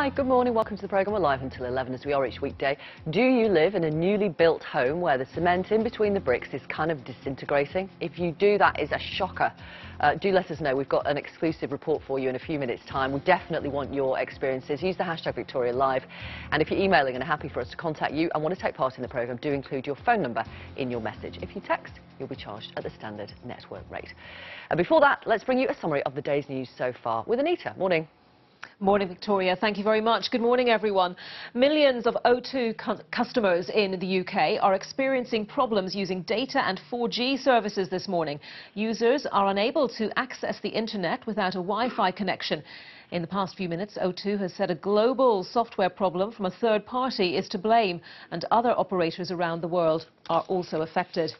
Hi, good morning. Welcome to the programme. We're live until 11 as we are each weekday. Do you live in a newly built home where the cement in between the bricks is kind of disintegrating? If you do, that is a shocker. Do let us know. We've got an exclusive report for you in a few minutes' time. We definitely want your experiences. Use the hashtag Victoria Live. And if you're emailing and are happy for us to contact you and want to take part in the programme, do include your phone number in your message. If you text, you'll be charged at the standard network rate. And before that, let's bring you a summary of the day's news so far with Anita. Morning. Morning, Victoria. Thank you very much. Good morning, everyone. Millions of O2 customers in the UK are experiencing problems using data and 4G services this morning. Users are unable to access the internet without a Wi-Fi connection. In the past few minutes, O2 has said a global software problem from a third party is to blame, and other operators around the world are also affected.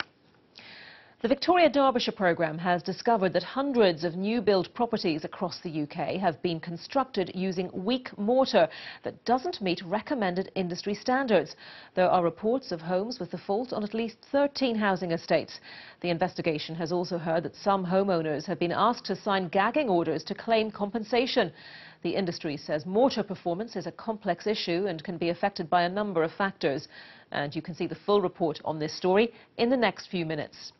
The Victoria Derbyshire programme has discovered that hundreds of new-build properties across the UK have been constructed using weak mortar that doesn't meet recommended industry standards. There are reports of homes with the fault on at least 13 housing estates. The investigation has also heard that some homeowners have been asked to sign gagging orders to claim compensation. The industry says mortar performance is a complex issue and can be affected by a number of factors. And you can see the full report on this story in the next few minutes.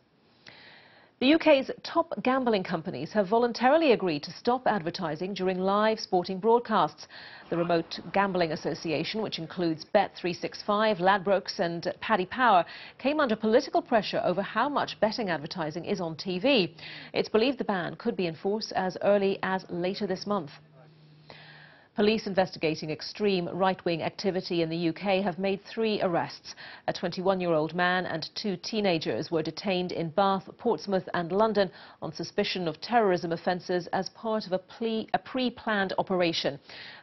The UK's top gambling companies have voluntarily agreed to stop advertising during live sporting broadcasts. The Remote Gambling Association, which includes Bet365, Ladbrokes and Paddy Power, came under political pressure over how much betting advertising is on TV. It's believed the ban could be enforced as early as later this month. Police investigating extreme right-wing activity in the UK have made 3 arrests. A 21-year-old man and 2 teenagers were detained in Bath, Portsmouth and London on suspicion of terrorism offences as part of a pre-planned operation.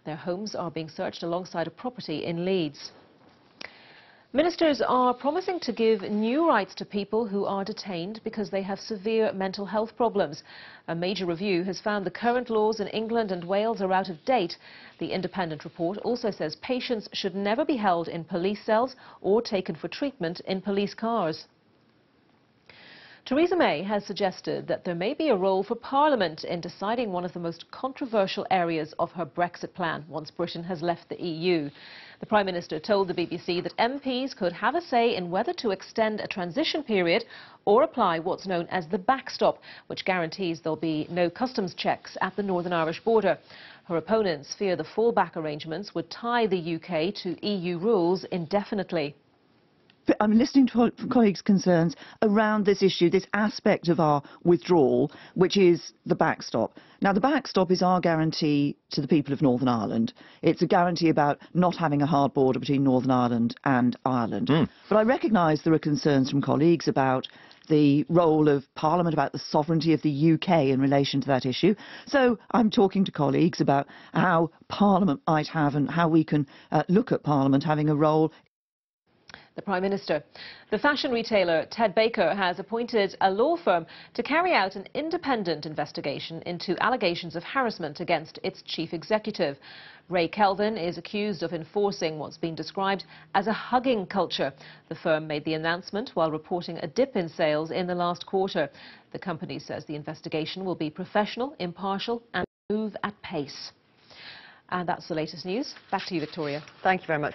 Their homes are being searched alongside a property in Leeds. Ministers are promising to give new rights to people who are detained because they have severe mental health problems. A major review has found the current laws in England and Wales are out of date. The independent report also says patients should never be held in police cells or taken for treatment in police cars. Theresa May has suggested that there may be a role for Parliament in deciding one of the most controversial areas of her Brexit plan once Britain has left the EU. The Prime Minister told the BBC that MPs could have a say in whether to extend a transition period or apply what's known as the backstop, which guarantees there'll be no customs checks at the Northern Irish border. Her opponents fear the fallback arrangements would tie the UK to EU rules indefinitely. I'm listening to colleagues' concerns around this issue, this aspect of our withdrawal, which is the backstop. Now, the backstop is our guarantee to the people of Northern Ireland. It's a guarantee about not having a hard border between Northern Ireland and Ireland. But I recognise there are concerns from colleagues about the role of Parliament, about the sovereignty of the UK in relation to that issue. So I'm talking to colleagues about how Parliament might have and how we can look at Parliament having a role. The Prime Minister. The fashion retailer Ted Baker has appointed a law firm to carry out an independent investigation into allegations of harassment against its chief executive. Ray Kelvin is accused of enforcing what's been described as a hugging culture. The firm made the announcement while reporting a dip in sales in the last quarter. The company says the investigation will be professional, impartial and move at pace. And that's the latest news. Back to you, Victoria. Thank you very much.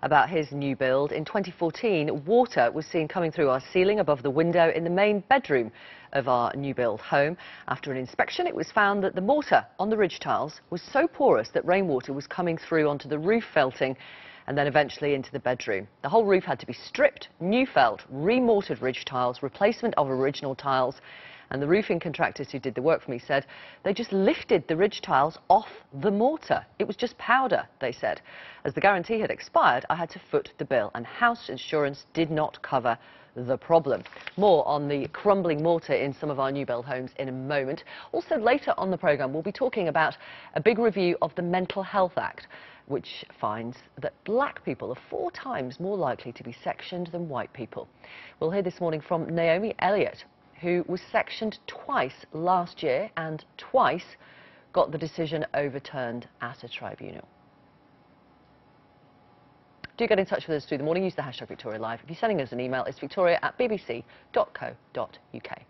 About his new build. In 2014, water was seen coming through our ceiling above the window in the main bedroom of our new build home. After an inspection, it was found that the mortar on the ridge tiles was so porous that rainwater was coming through onto the roof felting and then eventually into the bedroom. The whole roof had to be stripped, new felt, remortared ridge tiles, replacement of original tiles. And the roofing contractors who did the work for me said they just lifted the ridge tiles off the mortar. It was just powder, they said. As the guarantee had expired, I had to foot the bill, and house insurance did not cover the problem. More on the crumbling mortar in some of our new build homes in a moment. Also later on the programme, we'll be talking about a big review of the Mental Health Act, which finds that black people are 4 times more likely to be sectioned than white people. We'll hear this morning from Naomi Elliott, who was sectioned twice last year and twice got the decision overturned at a tribunal. Do get in touch with us through the morning. Use the hashtag Victoria Live. If you're sending us an email, it's victoria@bbc.co.uk.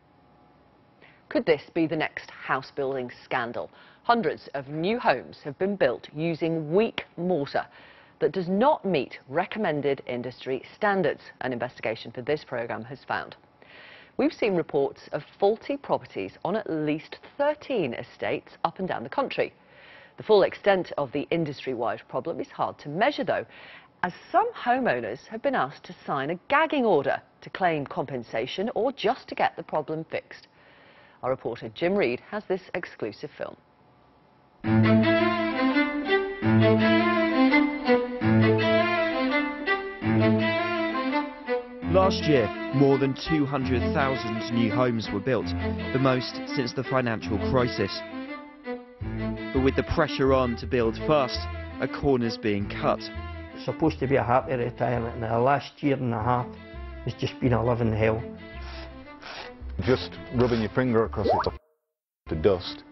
Could this be the next house building scandal? Hundreds of new homes have been built using weak mortar that does not meet recommended industry standards, an investigation for this programme has found. We've seen reports of faulty properties on at least 13 estates up and down the country. The full extent of the industry-wide problem is hard to measure, though, as some homeowners have been asked to sign a gagging order to claim compensation or just to get the problem fixed. Our reporter Jim Reid has this exclusive film. Last year, more than 200,000 new homes were built, the most since the financial crisis. But with the pressure on to build fast, a corner's being cut. It's supposed to be a happy retirement, and the last year and a half has just been a living hell. Just rubbing your finger across it to dust.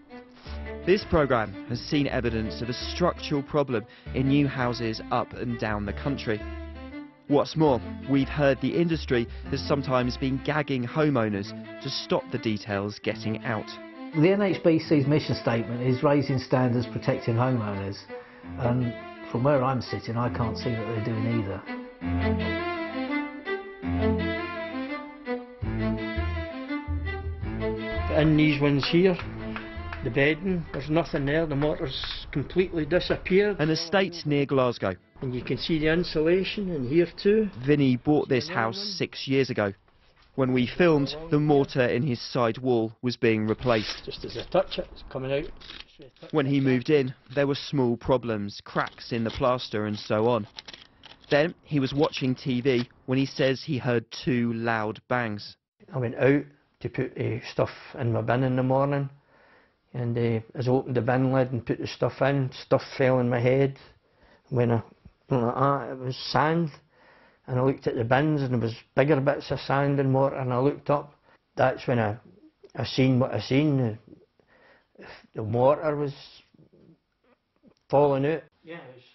This programme has seen evidence of a structural problem in new houses up and down the country. What's more, we've heard the industry has sometimes been gagging homeowners to stop the details getting out. The NHBC's mission statement is raising standards, protecting homeowners, and from where I'm sitting I can't see that they're doing either. In these ones here, the bedding, there's nothing there, the mortar's completely disappeared. An estate near Glasgow. And you can see the insulation in here too. Vinny bought this house 6 years ago. When we filmed, the mortar in his side wall was being replaced. Just as I touch it, it's coming out. When he moved in, there were small problems, cracks in the plaster and so on. Then he was watching TV when he says he heard 2 loud bangs. I went out to put stuff in my bin in the morning, and as I opened the bin lid and put the stuff in, stuff fell in my head. When I went like that, it was sand, and I looked at the bins and there was bigger bits of sand and mortar, and I looked up. That's when I seen what I seen. The mortar was falling out.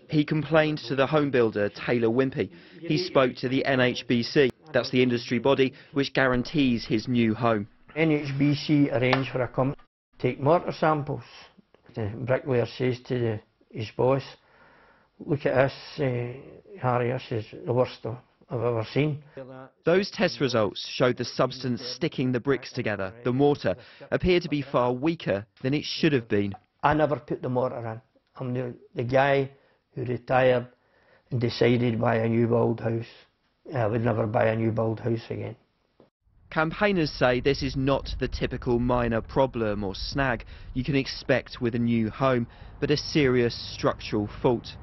He complained to the home builder Taylor Wimpey. He spoke to the NHBC, that's the industry body which guarantees his new home. NHBC arranged for a company to take mortar samples. The bricklayer says to his boss, "Look at this, Harry, this is the worst I've ever seen." Those test results showed the substance sticking the bricks together, the mortar, appeared to be far weaker than it should have been. I never put the mortar in. I'm the guy who retired and decided to buy a new build house. I would never buy a new build house again. Campaigners say this is not the typical minor problem or snag you can expect with a new home, but a serious structural fault.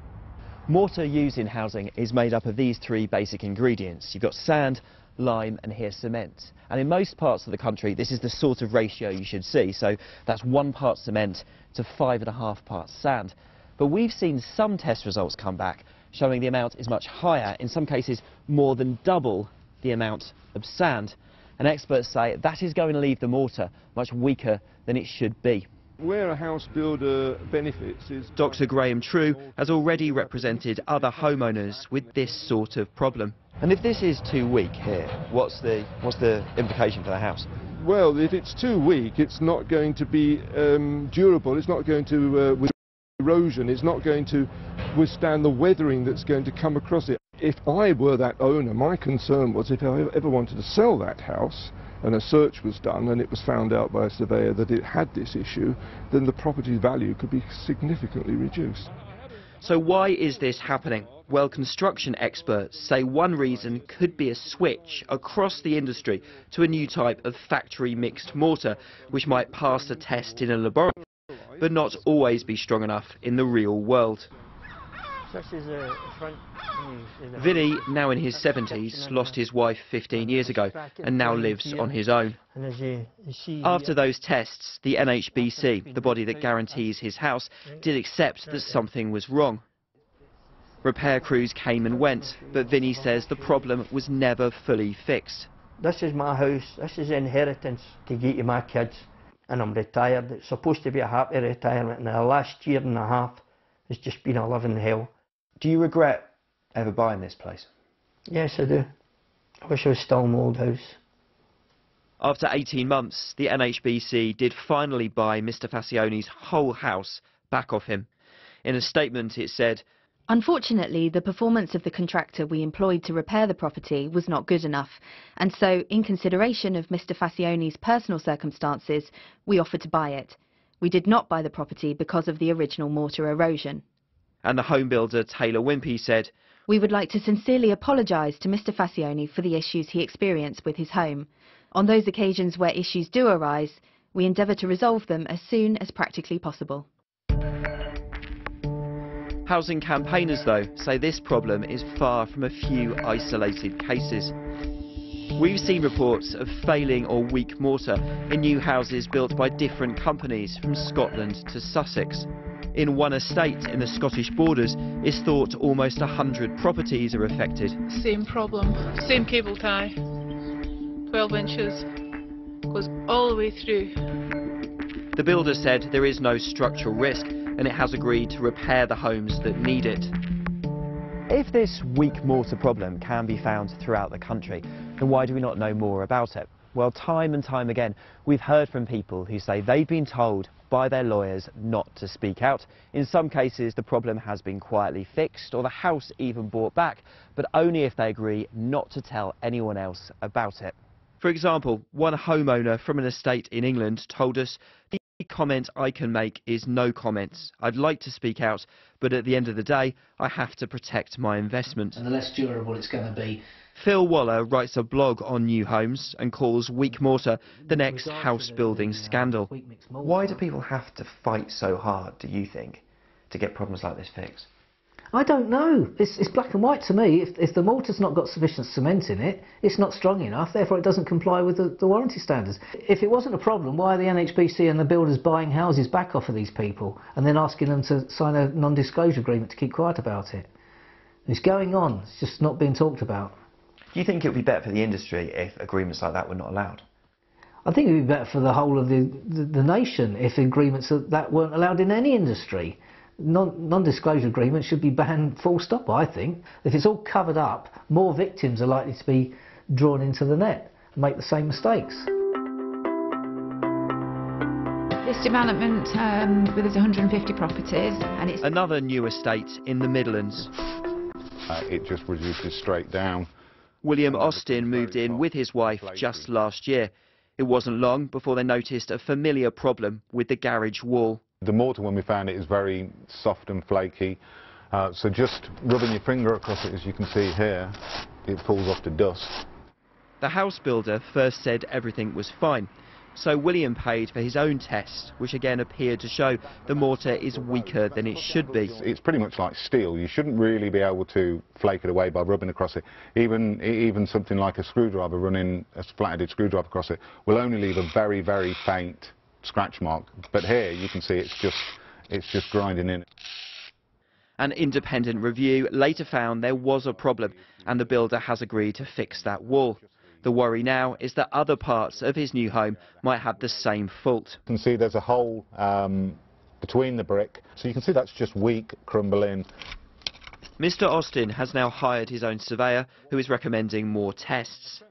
Mortar used in housing is made up of these 3 basic ingredients. You've got sand, lime and here cement. And in most parts of the country this is the sort of ratio you should see, so that's 1 part cement to 5.5 parts sand. But we've seen some test results come back showing the amount is much higher, in some cases more than double the amount of sand. And experts say that is going to leave the mortar much weaker than it should be. Where a house builder benefits is... Dr. Graham True has already represented other homeowners with this sort of problem. And if this is too weak here, what's the implication for the house? Well, if it's too weak, it's not going to be durable, it's not going to withstand erosion, it's not going to withstand the weathering that's going to come across it. If I were that owner, my concern was if I ever wanted to sell that house, and a search was done and it was found out by a surveyor that it had this issue, then the property value could be significantly reduced. So why is this happening? Well, construction experts say one reason could be a switch across the industry to a new type of factory mixed mortar, which might pass a test in a laboratory, but not always be strong enough in the real world. This is the front. Vinny, now in his 70s, lost his wife 15 years ago and now lives on his own. After those tests, the NHBC, the body that guarantees his house, did accept that something was wrong. Repair crews came and went, but Vinny says the problem was never fully fixed. This is my house, this is inheritance to give to my kids, and I'm retired. It's supposed to be a happy retirement, and the last year and a half has just been a living hell. Do you regret ever buying this place? Yes, I do. I wish I was still in my old house. After 18 months, the NHBC did finally buy Mr Fassione's whole house back off him. In a statement it said, "Unfortunately, the performance of the contractor we employed to repair the property was not good enough, and so, in consideration of Mr Fassione's personal circumstances, we offered to buy it. We did not buy the property because of the original mortar erosion." And the home builder Taylor Wimpey said, "We would like to sincerely apologise to Mr Fascione for the issues he experienced with his home. On those occasions where issues do arise, we endeavour to resolve them as soon as practically possible." Housing campaigners, though, say this problem is far from a few isolated cases. We've seen reports of failing or weak mortar in new houses built by different companies from Scotland to Sussex. In one estate in the Scottish borders, it's thought almost 100 properties are affected. Same problem, same cable tie, 12 inches, goes all the way through. The builder said there is no structural risk and it has agreed to repair the homes that need it. If this weak mortar problem can be found throughout the country, then why do we not know more about it? Well, time and time again, we've heard from people who say they've been told by their lawyers not to speak out. In some cases, the problem has been quietly fixed or the house even bought back, but only if they agree not to tell anyone else about it. For example, one homeowner from an estate in England told us, "The comment I can make is no comments. I'd like to speak out, but at the end of the day, I have to protect my investment." And the less durable it's going to be. Phil Waller writes a blog on new homes and calls weak mortar the next house building scandal. Why do people have to fight so hard, do you think, to get problems like this fixed? I don't know. It's black and white to me. If the mortar's not got sufficient cement in it, it's not strong enough, therefore it doesn't comply with the warranty standards. If it wasn't a problem, why are the NHBC and the builders buying houses back off of these people and then asking them to sign a non-disclosure agreement to keep quiet about it? It's going on, it's just not being talked about. Do you think it would be better for the industry if agreements like that were not allowed? I think it would be better for the whole of the nation if agreements that weren't allowed in any industry. Non-disclosure agreements should be banned full stop, I think. If it's all covered up, more victims are likely to be drawn into the net and make the same mistakes. This development with its 150 properties and it's... Another new estate in the Midlands. It just reduces straight down. William Austin moved in with his wife just last year. It wasn't long before they noticed a familiar problem with the garage wall. The mortar, when we found it, is very soft and flaky, so just rubbing your finger across it, as you can see here, it pulls off to dust. The house builder first said everything was fine, so William paid for his own test, which again appeared to show the mortar is weaker than it should be. It's pretty much like steel. You shouldn't really be able to flake it away by rubbing across it. Even something like a screwdriver, running a flat-headed screwdriver across it, will only leave a very, very faint scratch mark. But here you can see it's just grinding in. An independent review later found there was a problem and the builder has agreed to fix that wall. The worry now is that other parts of his new home might have the same fault. You can see there's a hole between the brick, so you can see that's just weak, crumbling. Mr Austin has now hired his own surveyor who is recommending more tests.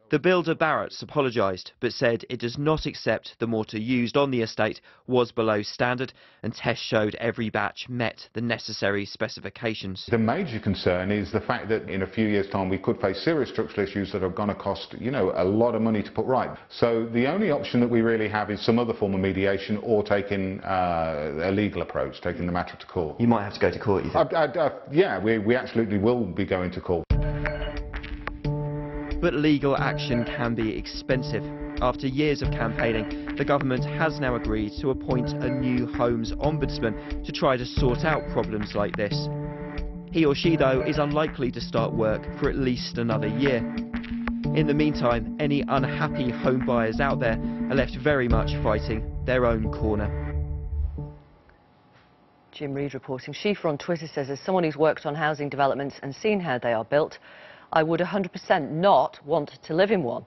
The builder Barrett's apologised but said it does not accept the mortar used on the estate was below standard and tests showed every batch met the necessary specifications. The major concern is the fact that in a few years' time we could face serious structural issues that are going to cost, you know, a lot of money to put right. So the only option that we really have is some other form of mediation or taking a legal approach, taking the matter to court. You might have to go to court, you think? Yeah, we absolutely will be going to court. But legal action can be expensive. After years of campaigning, the government has now agreed to appoint a new Homes Ombudsman to try to sort out problems like this. He or she, though, is unlikely to start work for at least another year. In the meantime, any unhappy home buyers out there are left very much fighting their own corner. Jim Reid reporting. Schieffer on Twitter says, as someone who's worked on housing developments and seen how they are built, I would 100% not want to live in one.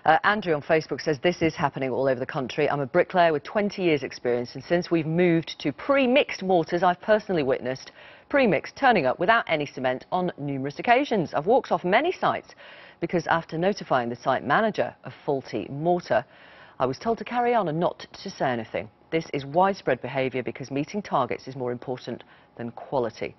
Andrew on Facebook says this is happening all over the country. I'm a bricklayer with 20 years experience, and since we've moved to pre-mixed mortars, I've personally witnessed pre-mixed turning up without any cement on numerous occasions. I've walked off many sites because after notifying the site manager of faulty mortar, I was told to carry on and not to say anything. This is widespread behaviour because meeting targets is more important than quality.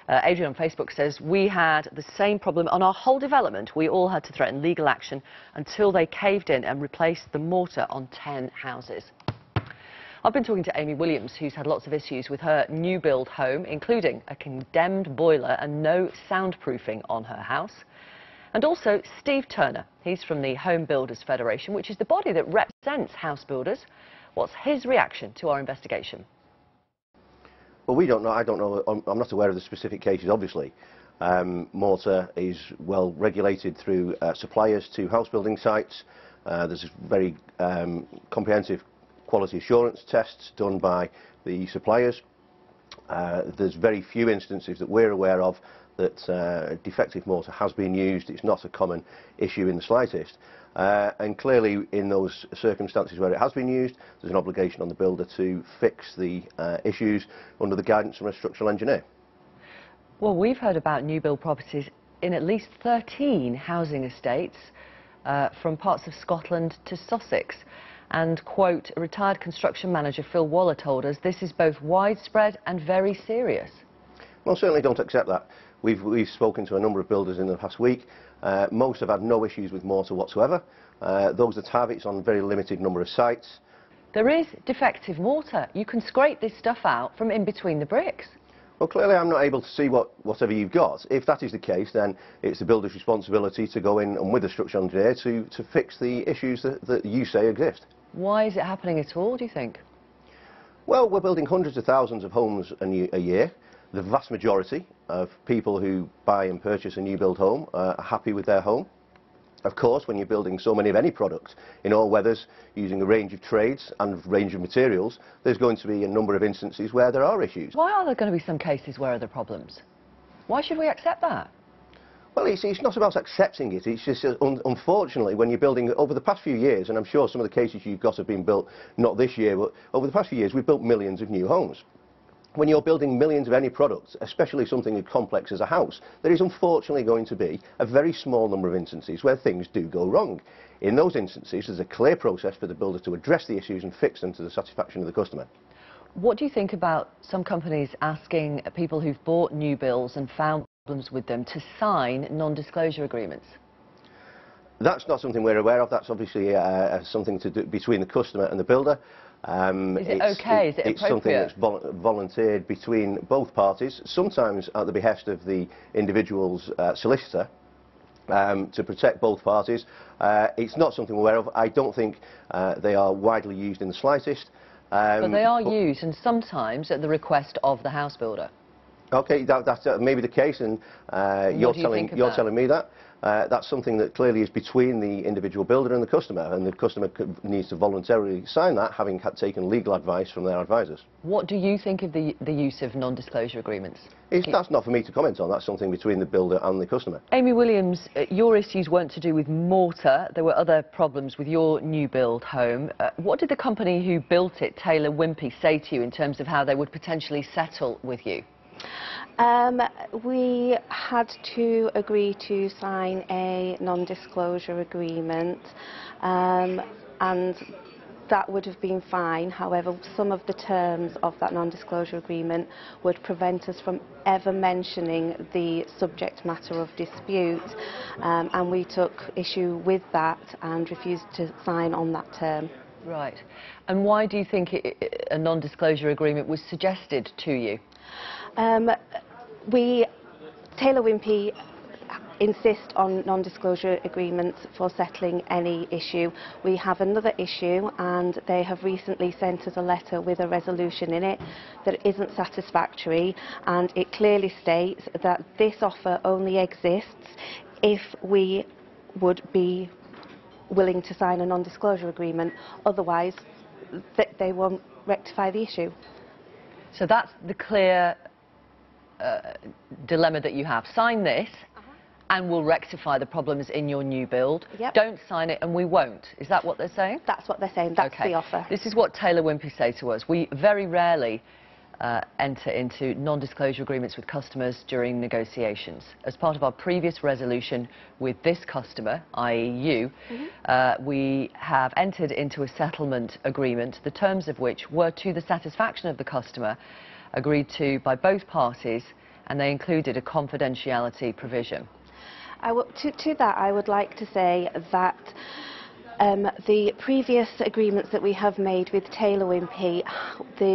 Adrian on Facebook says, we had the same problem on our whole development. We all had to threaten legal action until they caved in and replaced the mortar on 10 houses. I've been talking to Amy Williams, who's had lots of issues with her new build home, including a condemned boiler and no soundproofing on her house. And also Steve Turner. He's from the Home Builders Federation, which is the body that represents house builders. What's his reaction to our investigation? Well, we don't know. I don't know. I'm not aware of the specific cases, obviously. Mortar is well regulated through suppliers to house building sites. There's very comprehensive quality assurance tests done by the suppliers. There's very few instances that we're aware of that defective mortar has been used. It's not a common issue in the slightest. And clearly, in those circumstances where it has been used, there's an obligation on the builder to fix the issues under the guidance from a structural engineer. Well, we've heard about new build properties in at least 13 housing estates from parts of Scotland to Sussex. And, quote, retired construction manager Phil Waller told us this is both widespread and very serious. Well, certainly don't accept that. We've spoken to a number of builders in the past week. Most have had no issues with mortar whatsoever. Those that have, it's on a very limited number of sites. There is defective mortar. You can scrape this stuff out from in between the bricks. Well, clearly I'm not able to see whatever you've got. If that is the case, then it's the builder's responsibility to go in and with the structural engineer to fix the issues that you say exist. Why is it happening at all, do you think? Well, we're building hundreds of thousands of homes a year. The vast majority of people who buy and purchase a new build home are happy with their home. Of course, when you're building so many of any product in all weathers, using a range of trades and range of materials, there's going to be a number of instances where there are issues. Why are there going to be some cases where there are problems? Why should we accept that? Well, it's not about accepting it. It's just, unfortunately, when you're building over the past few years, and I'm sure some of the cases you've got have been built, not this year, but over the past few years, we've built millions of new homes. When you're building millions of any product, especially something as complex as a house, there is unfortunately going to be a very small number of instances where things do go wrong. In those instances, there's a clear process for the builder to address the issues and fix them to the satisfaction of the customer. What do you think about some companies asking people who've bought new builds and found problems with them to sign non-disclosure agreements? That's not something we're aware of. That's obviously something to do between the customer and the builder. Is it okay? Is it appropriate? It's something that's volunteered between both parties, sometimes at the behest of the individual's solicitor, to protect both parties. It's not something we're aware of. I don't think they are widely used in the slightest. But they are used, and sometimes at the request of the house builder. Okay, that's maybe the case, and you're telling me that. That's something that clearly is between the individual builder and the customer needs to voluntarily sign that, having taken legal advice from their advisors. What do you think of the use of non-disclosure agreements? That's not for me to comment on. That's something between the builder and the customer. Amy Williams, your issues weren't to do with mortar. There were other problems with your new build home. What did the company who built it, Taylor Wimpey, say to you in terms of how they would potentially settle with you? We had to agree to sign a non-disclosure agreement, and that would have been fine. However, some of the terms of that non-disclosure agreement would prevent us from ever mentioning the subject matter of dispute, and we took issue with that and refused to sign on that term. Right. And why do you think a non-disclosure agreement was suggested to you? Taylor Wimpey insist on non-disclosure agreements for settling any issue. We have another issue, and they have recently sent us a letter with a resolution in it that isn't satisfactory, and it clearly states that this offer only exists if we would be willing to sign a non-disclosure agreement. Otherwise, they won't rectify the issue. So that's the clear dilemma that you have. Sign this, And we'll rectify the problems in your new build. Yep. Don't sign it and we won't. Is that what they're saying? That's what they're saying. That's okay. the offer. This is what Taylor Wimpey say to us. We very rarely enter into non-disclosure agreements with customers during negotiations. As part of our previous resolution with this customer, i.e. you, we have entered into a settlement agreement, the terms of which were to the satisfaction of the customer, agreed to by both parties, and they included a confidentiality provision. To that, I would like to say that the previous agreements that we have made with Taylor Wimpey,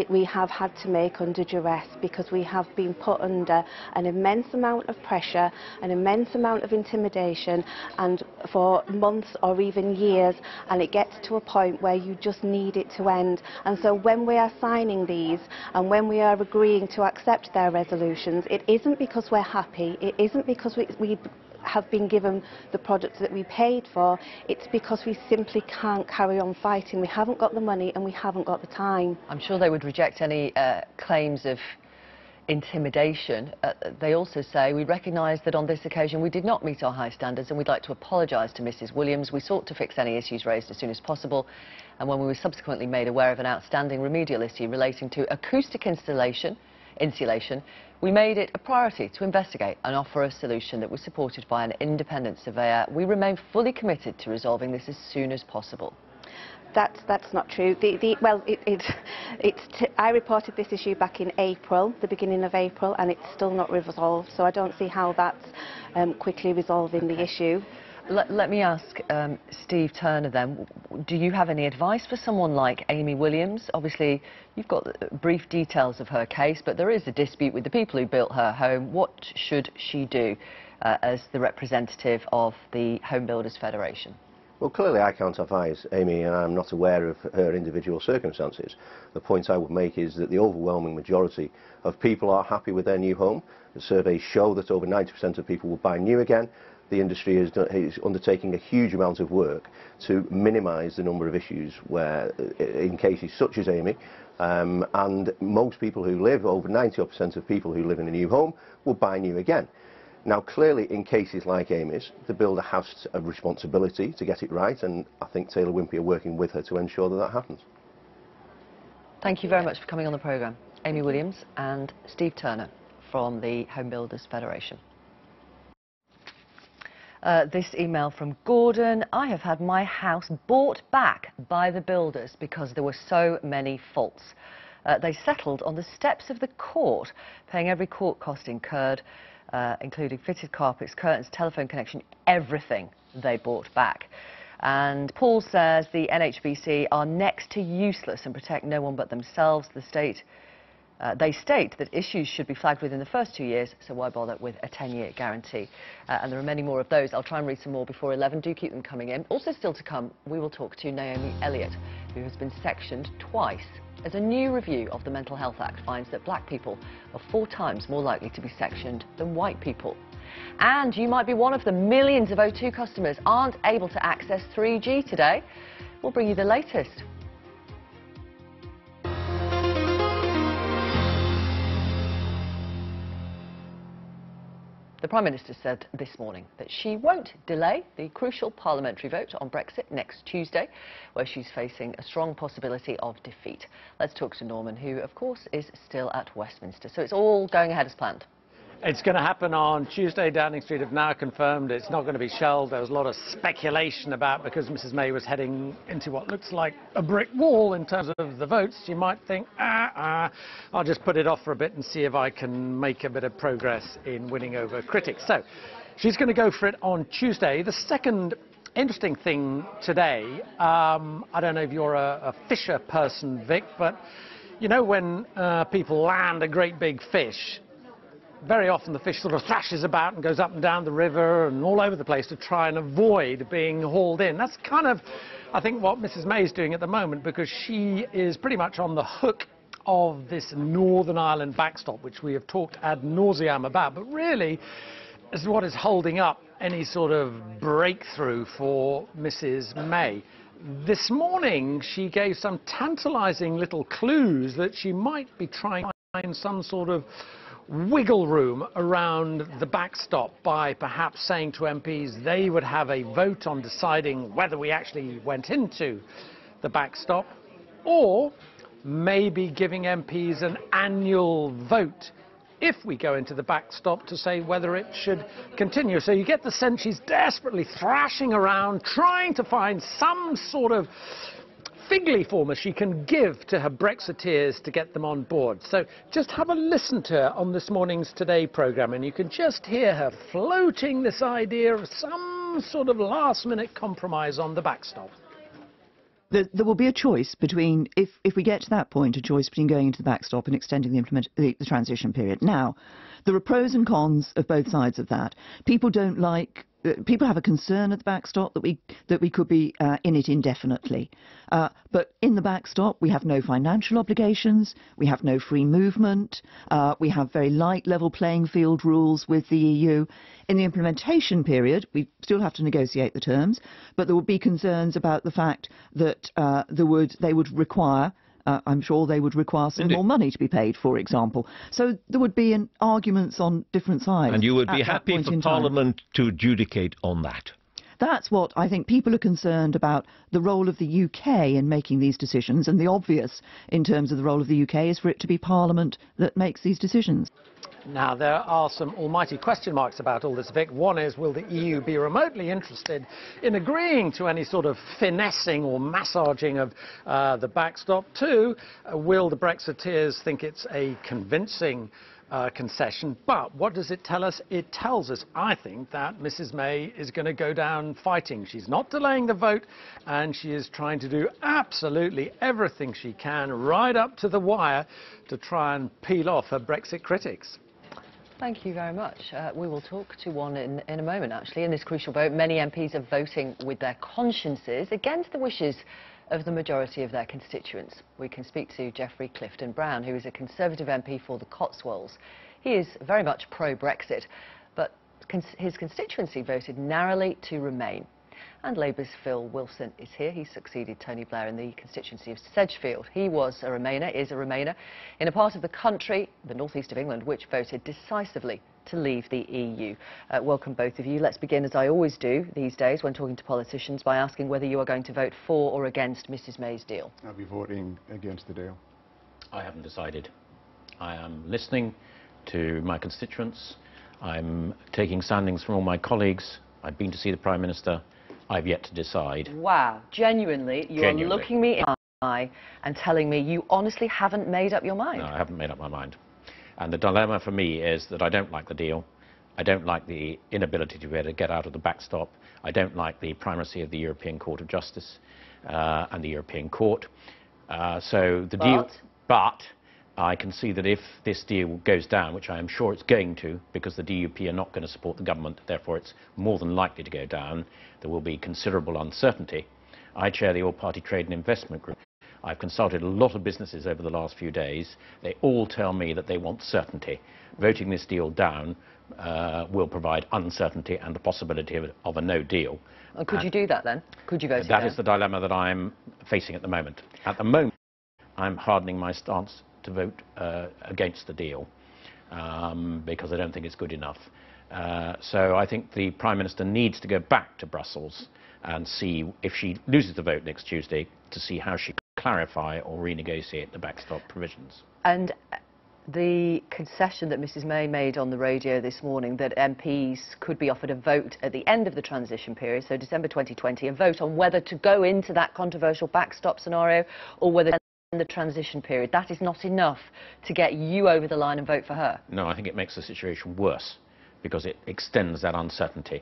we have had to make under duress because we have been put under an immense amount of pressure, an immense amount of intimidation, and for months or even years, and it gets to a point where you just need it to end. And so when we are signing these and when we are agreeing to accept their resolutions, it isn't because we're happy, it isn't because we have been given the products that we paid for, it's because we simply can't carry on fighting. We haven't got the money and we haven't got the time. I'm sure they would reject any claims of intimidation. They also say, we recognise that on this occasion we did not meet our high standards and we'd like to apologise to Mrs Williams. We sought to fix any issues raised as soon as possible, and when we were subsequently made aware of an outstanding remedial issue relating to acoustic insulation, we made it a priority to investigate and offer a solution that was supported by an independent surveyor. We remain fully committed to resolving this as soon as possible. That's not true. I reported this issue back in April, the beginning of April, and it's still not resolved, so I don't see how that's quickly resolving the issue. Let me ask Steve Turner then, do you have any advice for someone like Amy Williams? Obviously, you've got brief details of her case, but there is a dispute with the people who built her home. What should she do as the representative of the Home Builders Federation? Well, clearly I can't advise Amy, and I'm not aware of her individual circumstances. The point I would make is that the overwhelming majority of people are happy with their new home. The surveys show that over 90% of people will buy new again. The industry is undertaking a huge amount of work to minimise the number of issues where, in cases such as Amy, and most people who live, over 90% of people who live in a new home, will buy new again. Now, clearly, in cases like Amy's, the builder has a responsibility to get it right, and I think Taylor Wimpey are working with her to ensure that that happens. Thank you very much for coming on the programme. Amy Williams and Steve Turner from the Home Builders Federation. This email from Gordon: I have had my house bought back by the builders because there were so many faults. They settled on the steps of the court, paying every court cost incurred, including fitted carpets, curtains, telephone connection, everything they bought back. And Paul says the NHBC are next to useless and protect no one but themselves. They state that issues should be flagged within the first 2 years, so why bother with a 10-year guarantee? And there are many more of those. I'll try and read some more before 11. Do keep them coming in. Also still to come, we will talk to Naomi Elliott, who has been sectioned twice, as a new review of the Mental Health Act finds that black people are 4 times more likely to be sectioned than white people. And you might be one of the millions of O2 customers aren't able to access 3G today. We'll bring you the latest. The Prime Minister said this morning that she won't delay the crucial parliamentary vote on Brexit next Tuesday, where she's facing a strong possibility of defeat. Let's talk to Norman, who, of course, is still at Westminster. So it's all going ahead as planned. It's going to happen on Tuesday. Downing Street have now confirmed it's not going to be shelved. There was a lot of speculation about, because Mrs May was heading into what looks like a brick wall in terms of the votes, you might think, I'll just put it off for a bit and see if I can make a bit of progress in winning over critics. So she's going to go for it on Tuesday. The second interesting thing today, I don't know if you're a fisher person, Vic, but you know when people land a great big fish, very often the fish sort of thrashes about and goes up and down the river and all over the place to try and avoid being hauled in. That's kind of, I think, what Mrs May is doing at the moment, because she is pretty much on the hook of this Northern Ireland backstop, which we have talked ad nauseam about, but really is what is holding up any sort of breakthrough for Mrs May. This morning she gave some tantalising little clues that she might be trying to find some sort of wiggle room around the backstop by perhaps saying to MPs they would have a vote on deciding whether we actually went into the backstop, or maybe giving MPs an annual vote if we go into the backstop to say whether it should continue. So you get the sense she's desperately thrashing around, trying to find some sort of fig leaf almost she can give to her Brexiteers to get them on board. So just have a listen to her on this morning's Today programme, and you can just hear her floating this idea of some sort of last-minute compromise on the backstop. There will be a choice between, if we get to that point, a choice between going into the backstop and extending the transition period. Now, there are pros and cons of both sides of that. People don't like. People have a concern at the backstop that we could be in it indefinitely. But in the backstop, we have no financial obligations, we have no free movement, we have very light level playing field rules with the EU. In the implementation period, we still have to negotiate the terms, but there would be concerns about the fact that they would require. I'm sure they would require some more money to be paid, for example. So there would be arguments on different sides. And you would be happy for Parliament to adjudicate on that? That's what I think people are concerned about, the role of the UK in making these decisions. And the obvious, in terms of the role of the UK, is for it to be Parliament that makes these decisions. Now, there are some almighty question marks about all this, Vic. One is, will the EU be remotely interested in agreeing to any sort of finessing or massaging of the backstop? Two, will the Brexiteers think it's a convincing concession? But what does it tell us? It tells us, I think, that Mrs May is going to go down fighting. She's not delaying the vote, and she is trying to do absolutely everything she can, right up to the wire, to try and peel off her Brexit critics. Thank you very much. We will talk to one in a moment, actually. In this crucial vote, many MPs are voting with their consciences against the wishes of the majority of their constituents. We can speak to Geoffrey Clifton Brown, who is a Conservative MP for the Cotswolds. He is very much pro-Brexit, but his constituency voted narrowly to remain. And Labour's Phil Wilson is here. He succeeded Tony Blair in the constituency of Sedgefield. He was a Remainer, is a Remainer, in a part of the country, the northeast of England, which voted decisively to leave the EU. Welcome both of you. Let's begin, as I always do these days when talking to politicians, by asking whether you are going to vote for or against Mrs May's deal. I'll be voting against the deal. I haven't decided. I am listening to my constituents. I'm taking soundings from all my colleagues. I've been to see the Prime Minister. I've yet to decide. Wow, genuinely, you're looking me in the eye and telling me you honestly haven't made up your mind? No, I haven't made up my mind. And the dilemma for me is that I don't like the deal. I don't like the inability to be able to get out of the backstop. I don't like the primacy of the European Court of Justice and the European Court. But I can see that if this deal goes down, which I am sure it's going to, because the DUP are not going to support the government, therefore it's more than likely to go down, there will be considerable uncertainty. I chair the All-Party Trade and Investment Group. I've consulted a lot of businesses over the last few days. They all tell me that they want certainty. Voting this deal down will provide uncertainty and the possibility of a no deal. And could you do that then? Could you vote it down? That is the dilemma that I'm facing at the moment. At the moment, I'm hardening my stance to vote against the deal because I don't think it's good enough. So I think the Prime Minister needs to go back to Brussels and see, if she loses the vote next Tuesday, to see how she can clarify or renegotiate the backstop provisions. And the concession that Mrs May made on the radio this morning, that MPs could be offered a vote at the end of the transition period, so December 2020, a vote on whether to go into that controversial backstop scenario or whether in the transition period, that is not enough to get you over the line and vote for her? No, I think it makes the situation worse, because it extends that uncertainty.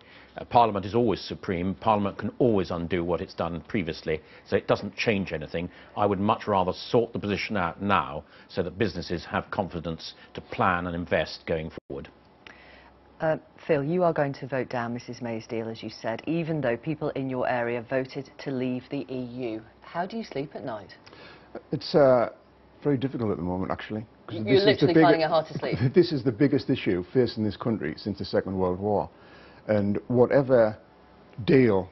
Parliament is always supreme. Parliament can always undo what it's done previously, so it doesn't change anything. I would much rather sort the position out now so that businesses have confidence to plan and invest going forward. Phil, you are going to vote down Mrs May's deal, as you said, even though people in your area voted to leave the EU. How do you sleep at night? It's very difficult at the moment, actually. You're literally finding it hard to sleep. This is the biggest issue facing this country since the Second World War. And whatever deal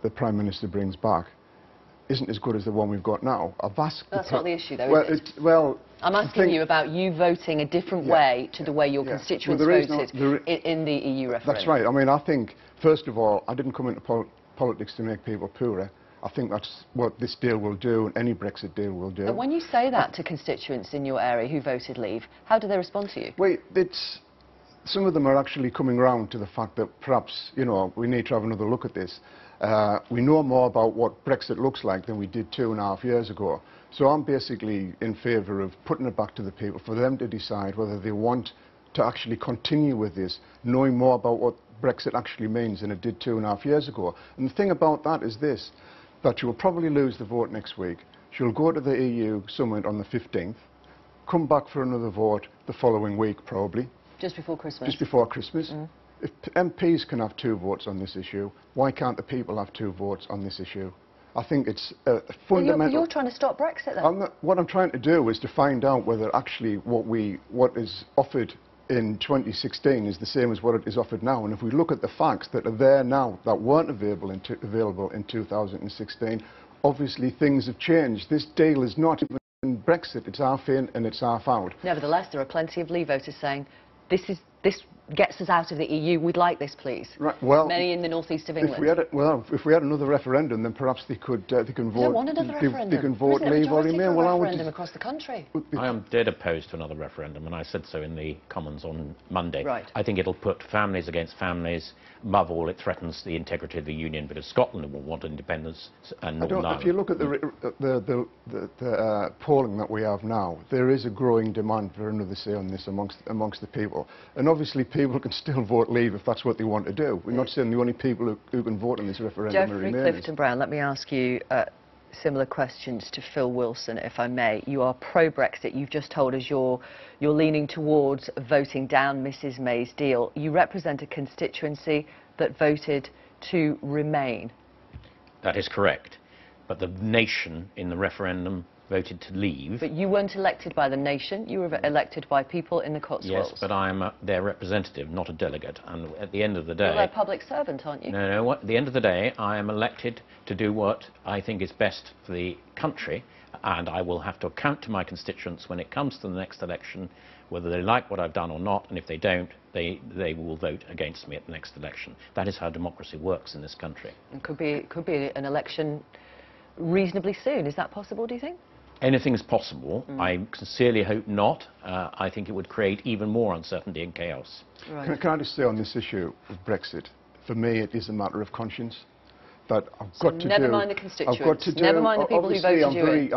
the Prime Minister brings back isn't as good as the one we've got now. I've asked... That's not the issue, though, well, is it? Well, I'm asking you about you voting a different way to the way your constituents voted in the EU referendum. That's right. I mean, I think, first of all, I didn't come into politics to make people poorer. I think that's what this deal will do, and any Brexit deal will do. And when you say that to constituents in your area who voted leave, how do they respond to you? Well, some of them are actually coming round to the fact that perhaps, you know, we need to have another look at this. We know more about what Brexit looks like than we did 2.5 years ago. So I'm basically in favour of putting it back to the people, for them to decide whether they want to actually continue with this, knowing more about what Brexit actually means than it did 2.5 years ago. And the thing about that is this, that you will probably lose the vote next week. She'll go to the EU summit on the 15th, come back for another vote the following week probably. Just before Christmas? Just before Christmas. If MPs can have 2 votes on this issue, why can't the people have 2 votes on this issue? I think it's a fundamental... Well, you're trying to stop Brexit then? What I'm trying to do is to find out whether actually what is offered in 2016 is the same as what it is offered now. And if we look at the facts that are there now that weren't available in 2016, obviously things have changed. This deal is not even Brexit. It's half in and it's half out. Nevertheless, there are plenty of Leave voters saying, this gets us out of the EU, we'd like this, please. Right, well, many in the northeast of England. If we had another referendum, then perhaps they can vote. They don't want another referendum. They can vote leave or remain. Well, referendum across the country. I am dead opposed to another referendum, and I said so in the Commons on Monday. Right. I think it'll put families against families. Above all, it threatens the integrity of the Union because Scotland will want independence and Northern Ireland. If you look at the polling that we have now, there is a growing demand for another say on this amongst the people. And obviously people can still vote leave if that's what they want to do. We're not saying the only people who can vote on this referendum are Remainers. Geoffrey Clifton-Brown, let me ask you similar questions to Phil Wilson, if I may. You are pro-Brexit. You've just told us you're leaning towards voting down Mrs May's deal. You represent a constituency that voted to remain. That is correct. But the nation in the referendum voted to leave. But you weren't elected by the nation. You were elected by people in the Cotswolds. Yes, but I am their representative, not a delegate. And at the end of the day... You're their public servant, aren't you? No, at the end of the day, I am elected to do what I think is best for the country, and I will have to account to my constituents when it comes to the next election, whether they like what I've done or not, and if they don't, they will vote against me at the next election. That is how democracy works in this country. It could be an election reasonably soon. Is that possible, do you think? Anything is possible. I sincerely hope not. I think it would create even more uncertainty and chaos. Right. Can I just say on this issue of Brexit, for me it is a matter of conscience. That I've got to do... Never mind the constituents. I've got to do, never mind the people who voted you in.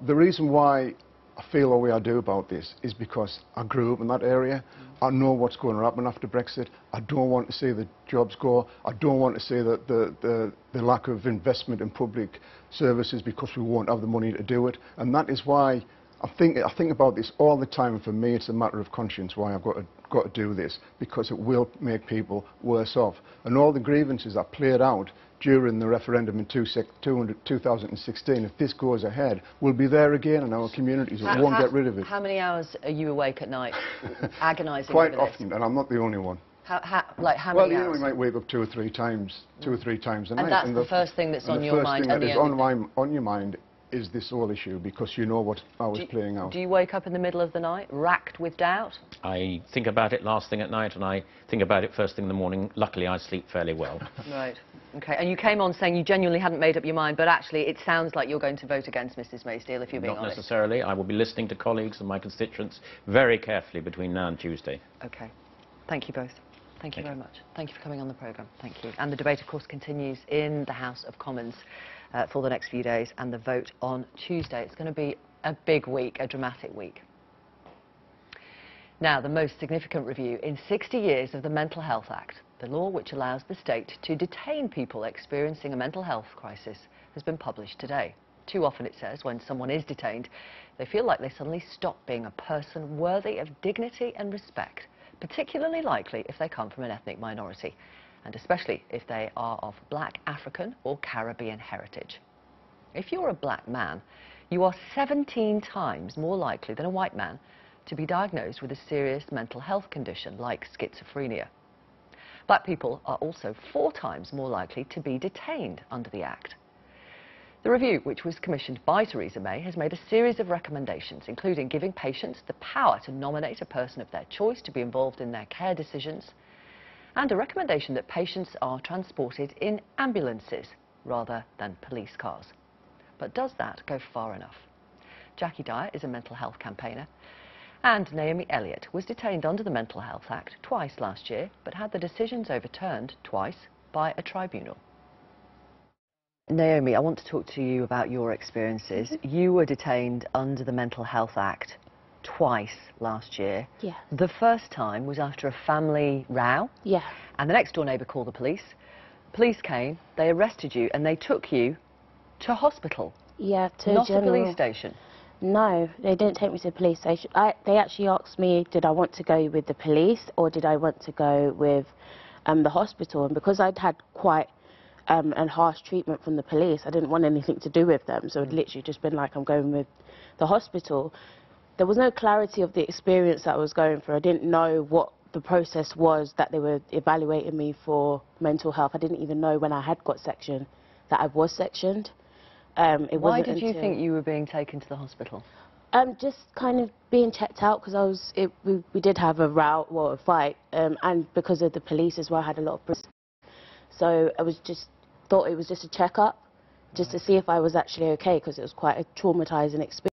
The reason why I feel the way I do about this is because I grew up in that area. I know what's going to happen after Brexit. I don't want to see the jobs go. I don't want to see the lack of investment in public services because we won't have the money to do it. And that is why I think about this all the time. And for me, it's a matter of conscience why I've got to do this, because it will make people worse off. And all the grievances that played out during the referendum in 2016, if this goes ahead, will be there again in our communities. We won't get rid of it. How many hours are you awake at night agonising Quite over this? often, and I'm not the only one. Like how well, many hours? Well, you might wake up 2 or 3 times a night. And that's the first thing that's on your mind at the end? On your mind is this whole issue, because you know what how it's playing out. Do you wake up in the middle of the night, racked with doubt? I think about it last thing at night, and I think about it first thing in the morning. Luckily, I sleep fairly well. Right. OK. And you came on saying you genuinely hadn't made up your mind, but actually it sounds like you're going to vote against Mrs May's deal, if you're being honest. Not necessarily. I will be listening to colleagues and my constituents very carefully between now and Tuesday. OK. Thank you both. Thank you very much. Thank you for coming on the programme. Thank you. And the debate, of course, continues in the House of Commons for the next few days, and the vote on Tuesday. It's going to be a big week, a dramatic week. Now, the most significant review in 60 years of the Mental Health Act, the law which allows the state to detain people experiencing a mental health crisis, has been published today. Too often, it says, when someone is detained, they feel like they suddenly stop being a person worthy of dignity and respect, particularly likely if they come from an ethnic minority, and especially if they are of black, African or Caribbean heritage. If you're a black man, you are 17 times more likely than a white man to be diagnosed with a serious mental health condition like schizophrenia. Black people are also 4 times more likely to be detained under the Act. The review, which was commissioned by Theresa May, has made a series of recommendations, including giving patients the power to nominate a person of their choice to be involved in their care decisions, and a recommendation that patients are transported in ambulances rather than police cars. But does that go far enough? Jackie Dyer is a mental health campaigner, and Naomi Elliott was detained under the Mental Health Act twice last year, but had the decisions overturned twice by a tribunal. Naomi, I want to talk to you about your experiences. You were detained under the Mental Health Act twice last year. Yeah. The first time was after a family row. Yeah. And the next door neighbour called the police. Police came, they arrested you, and they took you to hospital. Yeah, to Not general. a police station. No, they didn't take me to the police station. They actually asked me, did I want to go with the police or did I want to go with the hospital? And because I'd had quite a harsh treatment from the police, I didn't want anything to do with them. So it literally just been like, I'm going with the hospital. There was no clarity of the experience that I was going through. I didn't know what the process was that they were evaluating me for mental health. I didn't even know when I had got sectioned that I was sectioned. Why did you think you were being taken to the hospital? Just kind of being checked out because we did have a row, well, a fight, and because of the police as well, I had a lot of. So I was just thought it was just a checkup, just to see if I was actually okay, because it was quite a traumatizing experience.